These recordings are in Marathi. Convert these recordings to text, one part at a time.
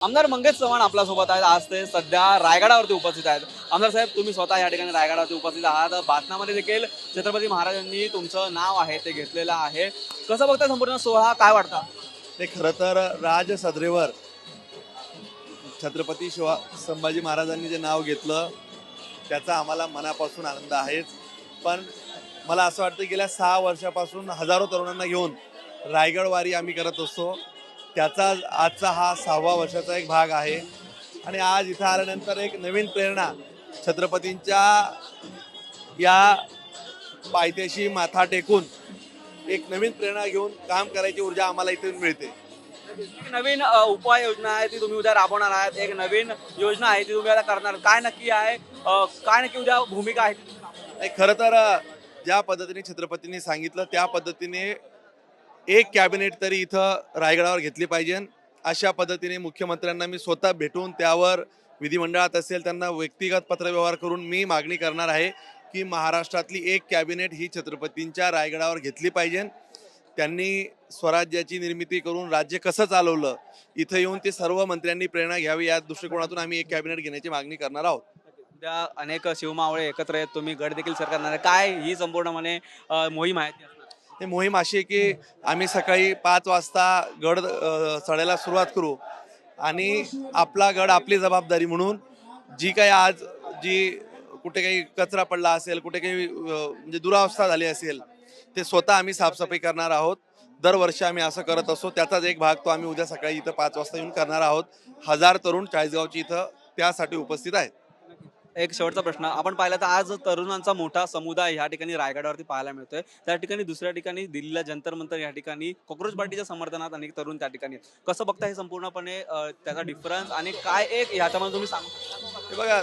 आमदार मंगेश चव्हाण आपल्यासोबत आहेत. आज ते सध्या रायगडावरती उपस्थित आहेत. आमदार साहेब, तुम्ही स्वतः या ठिकाणी रायगडावरती उपस्थित आहात. भाषणामध्ये देखील छत्रपती महाराजांनी तुमचं नाव आहे ते घेतलेलं आहे. कसं बघता संपूर्ण सोहळा, काय वाटतं? ते खरं तर राजसदरेवर छत्रपती संभाजी महाराजांनी जे नाव घेतलं त्याचा आम्हाला मनापासून आनंद आहेच. पण मला असं वाटतं गेल्या 6 वर्षापासून हजारो तरुणांना घेऊन रायगड वारी आम्ही करत असतो. त्याचा आजचा हा 6वा वर्षाचा एक भाग आहे. आणि आज इथं आल्यानंतर एक नवीन प्रेरणा छत्रपतींच्या या पायथ्याशी माथा टेकून एक नवीन प्रेरणा घेऊन काम करायची ऊर्जा आम्हाला इथून मिळते. एक नवीन उपाययोजना आहे ती तुम्ही उद्या राबवणार आहात. एक नवीन योजना आहे ती तुम्ही आता करणार. काय नक्की आहे, काय नक्की उद्या भूमिका आहे? नाही, खरं तर ज्या पद्धतीने छत्रपतींनी सांगितलं त्या पद्धतीने एक कॅबिनेट तरी इथं रायगडावर घेतली पाहिजे. अशा पद्धतीने मुख्यमंत्र्यांना मी स्वतः भेटून त्यावर विधिमंडळात असेल त्यांना व्यक्तिगत पत्रव्यवहार करून मी मागणी करणार आहे की महाराष्ट्रातली एक कॅबिनेट ही छत्रपतींच्या रायगडावर घेतली पाहिजे. त्यांनी स्वराज्याची निर्मिती करून राज्य कसं चालवलं इथं येऊन ते सर्व मंत्र्यांनी प्रेरणा घ्यावी, या दृष्टिकोनातून आम्ही एक कॅबिनेट घेण्याची मागणी करणार आहोत. उद्या अनेक शिवमावळे एकत्र येत, तुम्ही गड देखील सर करणार आहे. काय ही संपूर्णपणे मोहीम आहे ती? ही मोहीम अशी आहे की आम्ही सकाळी 5 वाजता गड चढायला सुरुवात करू आणि आपला गड आपली जबाबदारी म्हणून जी काही आज कुठे काही कचरा पडला असेल, कुठे काही म्हणजे दुरावस्था झाली असेल ते स्वतः आम्ही साफसफाई करणार आहोत. दरवर्षी आम्ही असं करत असतो. त्याचाच एक भाग तो आम्ही उद्या सकाळी इथं 5 वाजता येऊन करणार आहोत. 1000 तरुण चाळीसगावची इथं त्यासाठी उपस्थित आहेत. एक शेवटचा प्रश्न, आपण पाहिलं तर आज तरुणांचा मोठा समुदाय या ठिकाणी रायगडावरती पाहायला मिळतोय. त्या ठिकाणी दुसऱ्या ठिकाणी दिल्लीला जंतर मंतर या ठिकाणी कॉक्रोच पार्टीच्या समर्थनात अनेक तरुण त्या ठिकाणी आहेत. कसं बघता हे संपूर्णपणे त्याचा डिफरन्स आणि काय एक ह्याच्यामध्ये तुम्ही सांगू शकता? हे बघा,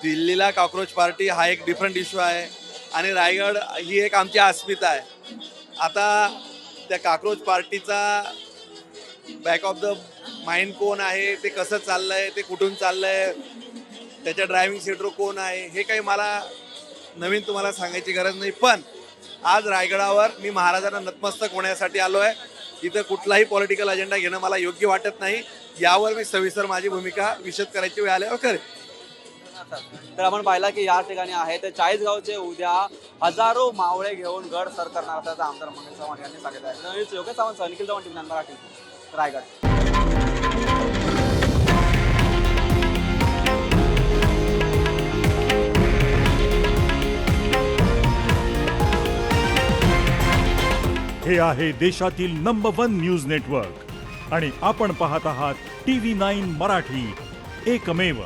दिल्लीला कॉक्रोच पार्टी हा एक डिफरंट इश्यू आहे आणि रायगड ही एक आमची अस्मिता आहे. आता त्या कॉक्रोच पार्टीचा बॅक ऑफ द माइंड कोण आहे, ते कसं चाललंय, ते कुठून चाललंय, त्याच्या ड्रायव्हिंग सीटवर कोण आहे, हे काही मला नवीन तुम्हाला सांगायची गरज नाही. पण आज रायगडावर मी महाराजांना नतमस्तक होण्यासाठी आलो आहे. इथं कुठलाही पॉलिटिकल अजेंडा घेणं मला योग्य वाटत नाही. यावर मी सविस्तर माझी भूमिका विशद करायची वेळ आल्यावर करेन. तर आपण पाहिला की या ठिकाणी आहे ते चाळीसगावचे उद्या हजारो मावळे घेऊन गड सर करणार असल्याचं आमदार मंगेश चव्हाण यांनी सांगितलं आहे. योगेश सावंत, निखिल चव्हाण, टीव्ही मराठी, रायगड. हे आहे देशातील नंबर 1 न्यूज नेटवर्क आणि आपण पाहत आहात TV9 मराठी, एकमेव.